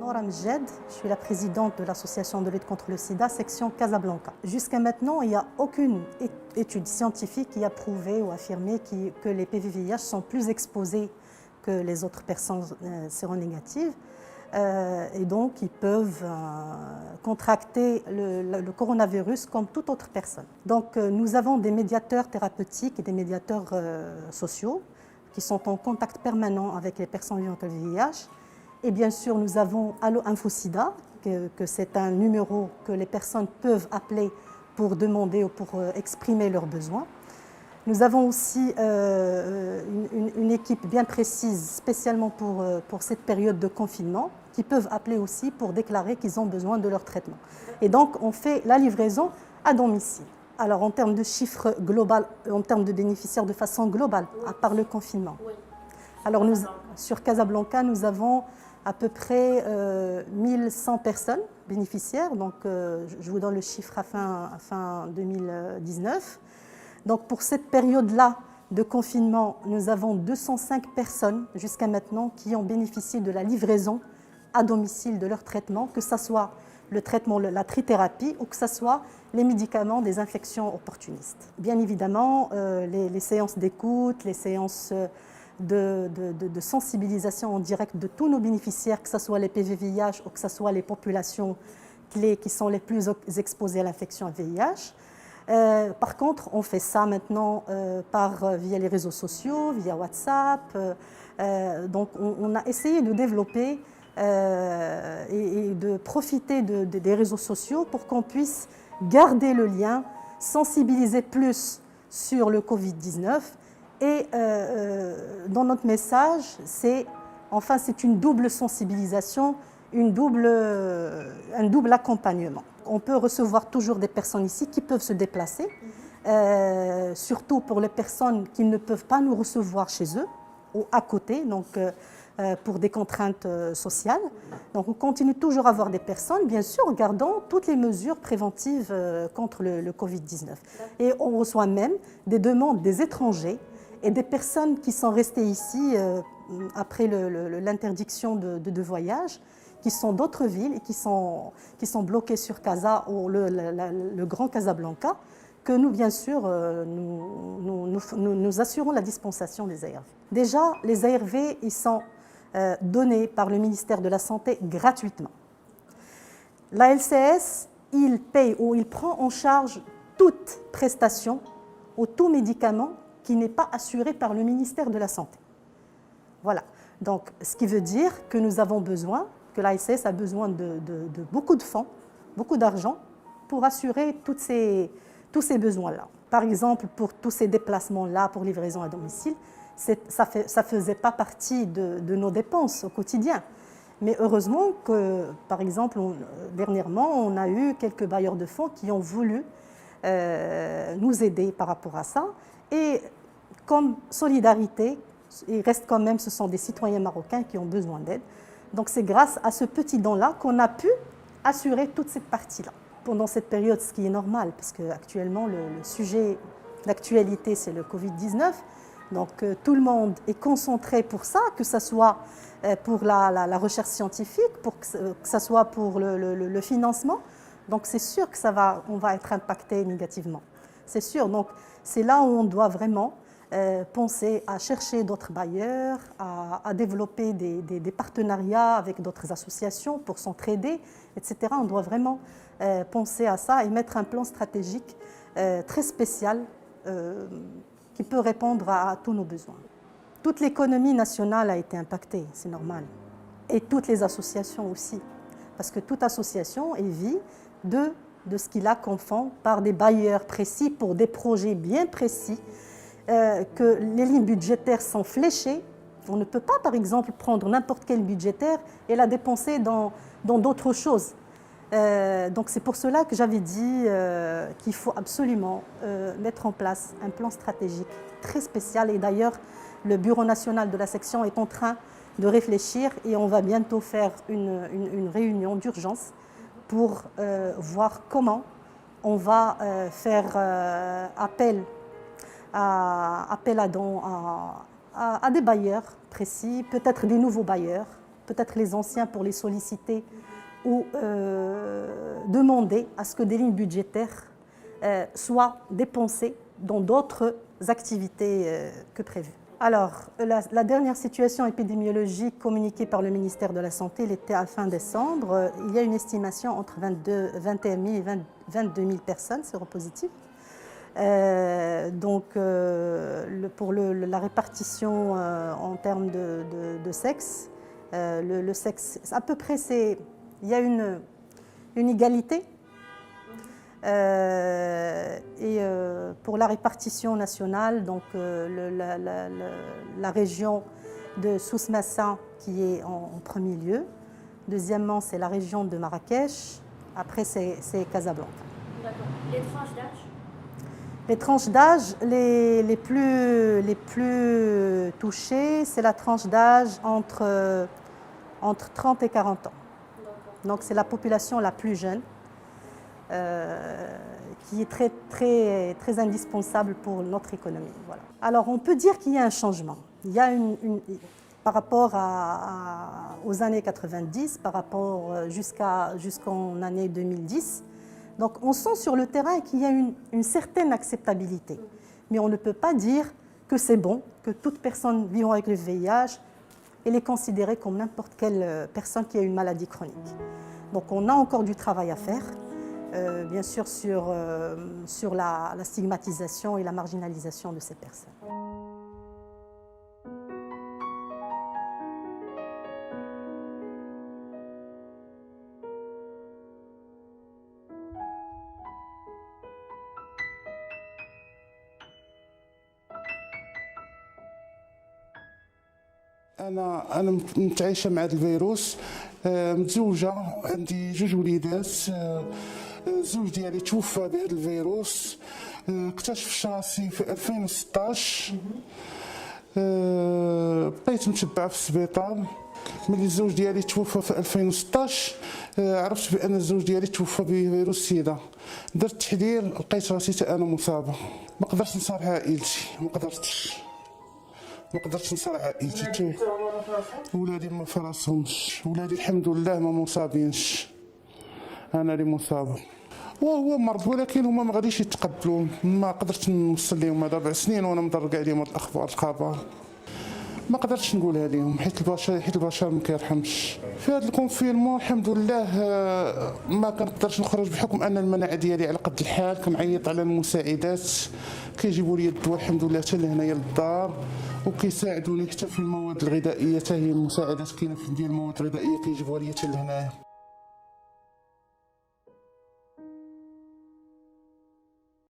Noura Mjed, je suis la présidente de l'association de lutte contre le sida, section Casablanca. Jusqu'à maintenant, il n'y a aucune étude scientifique qui a prouvé ou affirmé que les PVVIH sont plus exposés que les autres personnes séronégatives. Et donc, ils peuvent contracter le coronavirus comme toute autre personne. Donc, nous avons des médiateurs thérapeutiques et des médiateurs sociaux qui sont en contact permanent avec les personnes vivant avec le VIH. Et bien sûr, nous avons Allo InfoSida, que c'est un numéro que les personnes peuvent appeler pour demander ou pour exprimer leurs besoins. Nous avons aussi une équipe bien précise, spécialement pour cette période de confinement, qui peuvent appeler aussi pour déclarer qu'ils ont besoin de leur traitement. Et donc, on fait la livraison à domicile. Alors, en termes de chiffres global, en termes de bénéficiaires de façon globale, à part le confinement. Alors, sur Casablanca, nous avons à peu près 1100 personnes bénéficiaires. Donc, je vous donne le chiffre à fin 2019. Donc, pour cette période-là de confinement, nous avons 205 personnes jusqu'à maintenant qui ont bénéficié de la livraison à domicile de leur traitement, que ce soit le traitement, la trithérapie ou que ce soit les médicaments des infections opportunistes. Bien évidemment, les séances d'écoute, les séances de sensibilisation en direct de tous nos bénéficiaires, que ce soit les PVVIH ou que ce soit les populations clés qui sont les plus exposées à l'infection VIH. Par contre, on fait ça maintenant via les réseaux sociaux, via WhatsApp. Donc, on a essayé de développer et de profiter des réseaux sociaux pour qu'on puisse garder le lien, sensibiliser plus sur le Covid-19. Et dans notre message, c'est une double sensibilisation, un double accompagnement. On peut recevoir toujours des personnes ici qui peuvent se déplacer, surtout pour les personnes qui ne peuvent pas nous recevoir chez eux ou à côté, donc pour des contraintes sociales. Donc on continue toujours à avoir des personnes, bien sûr, en gardant toutes les mesures préventives contre le Covid-19. Et on reçoit même des demandes des étrangers et des personnes qui sont restées ici après l'interdiction de voyage, qui sont d'autres villes et qui sont bloquées sur Casa ou le Grand Casablanca, que nous, bien sûr, nous assurons la dispensation des ARV. Déjà, les ARV, ils sont donnés par le ministère de la Santé gratuitement. La LCS, il paye ou il prend en charge toute prestation ou tout médicament qui n'est pas assuré par le ministère de la Santé. Voilà. Donc, ce qui veut dire que nous avons besoin, que la LCS a besoin de beaucoup de fonds, beaucoup d'argent pour assurer tous ces besoins-là. Par exemple, pour tous ces déplacements-là, pour livraison à domicile, ça ne faisait pas partie de nos dépenses au quotidien. Mais heureusement que, par exemple, dernièrement, on a eu quelques bailleurs de fonds qui ont voulu nous aider par rapport à ça. Et comme solidarité, il reste quand même, ce sont des citoyens marocains qui ont besoin d'aide. Donc c'est grâce à ce petit don-là qu'on a pu assurer toute cette partie-là. Pendant cette période, ce qui est normal, parce qu'actuellement, le sujet d'actualité, c'est le Covid-19. Donc tout le monde est concentré pour ça, que ce soit pour la recherche scientifique, que ce soit pour le financement. Donc c'est sûr que on va être impacté négativement. C'est sûr. Donc c'est là où on doit vraiment penser à chercher d'autres bailleurs, à développer des partenariats avec d'autres associations pour s'entraider, etc. On doit vraiment penser à ça et mettre un plan stratégique très spécial qui peut répondre à tous nos besoins. Toute l'économie nationale a été impactée, c'est normal. Et toutes les associations aussi. Parce que toute association vit de ce qu'il a comme fonds par des bailleurs précis pour des projets bien précis, que les lignes budgétaires sont fléchées. On ne peut pas, par exemple, prendre n'importe quel budgétaire et la dépenser dans d'autres choses. Donc c'est pour cela que j'avais dit qu'il faut absolument mettre en place un plan stratégique très spécial. Et d'ailleurs, le Bureau national de la section est en train de réfléchir et on va bientôt faire une réunion d'urgence pour voir comment on va faire appel à dons à des bailleurs précis, peut-être des nouveaux bailleurs, peut-être les anciens pour les solliciter ou demander à ce que des lignes budgétaires soient dépensées dans d'autres activités que prévues. Alors, la dernière situation épidémiologique communiquée par le ministère de la Santé, elle était à fin décembre. Il y a une estimation entre 21 000 et 22 000 personnes séropositives. Pour la répartition en termes de sexe, le sexe, à peu près, il y a une égalité. Pour la répartition nationale, donc la région de Souss-Massa qui est en premier lieu. Deuxièmement, c'est la région de Marrakech. Après, c'est Casablanca. D'accord. Les tranches d'âge? Les tranches d'âge les plus touchées, c'est la tranche d'âge entre 30 et 40 ans. Donc c'est la population la plus jeune qui est très indispensable pour notre économie. Voilà. Alors on peut dire qu'il y a un changement. Il y a par rapport aux années 90, par rapport jusqu'en année 2010. Donc on sent sur le terrain qu'il y a une certaine acceptabilité. Mais on ne peut pas dire que c'est bon, que toute personne vivant avec le VIH, elle est considérée comme n'importe quelle personne qui a une maladie chronique. Donc on a encore du travail à faire, bien sûr sur la stigmatisation et la marginalisation de ces personnes. أنا متعايشة مع هذا الفيروس، متزوجة، عندي 2 وليدات. الزوج ديالي توفى بهذا الفيروس، اكتشف راسي في 2016. بقيت متبعة في السبيطار. ملي الزوج ديالي توفى في 2016 عرفت بأن الزوج ديالي توفى بفيروس سيدا. درت تحليل لقيت راسي حتى أنا مصابة. ما قدرتش نصارح عائلتي، ما قدرتش نصارح عائلتي. ولادي ما فراسهمش، ولادي الحمد لله ما مصابينش، انا اللي مصابه. وهو مرض ولكن هما ما غاديش يتقبلوا. ما قدرتش نوصل لهم هذا 4 سنين وانا مدرق عليهم هاد الخبر. ما قدرتش نقولها لهم حيت البشر ما كيرحمش. في هذا الكونفينمون الحمد لله ما كنقدرش نخرج بحكم ان المناعه ديالي على قد الحال. كنعيط على المساعدات كيجيبوا لي الدواء الحمد لله حتى لهنايا للدار، وكيساعدوني حتى في المواد الغذائيه. حتى هي المساعدات كاينه في ديال المواد الغذائيه كيجيبوها لي حتى لهنايا.